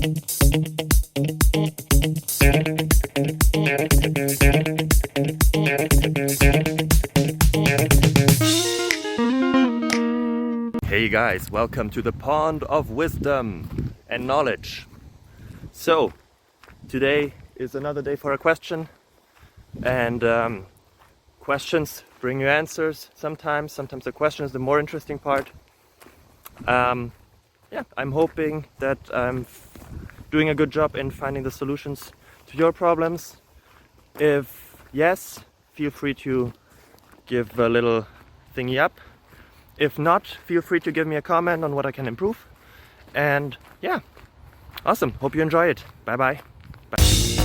Hey guys, welcome to the pond of wisdom and knowledge. So, today is another day for a question, and questions bring you answers sometimes the question is the more interesting part. I'm hoping that I'm doing a good job in finding the solutions to your problems. If yes, feel free to give a little thingy up. If not, feel free to give me a comment on what I can improve. And yeah, awesome. Hope you enjoy it. Bye bye. Bye.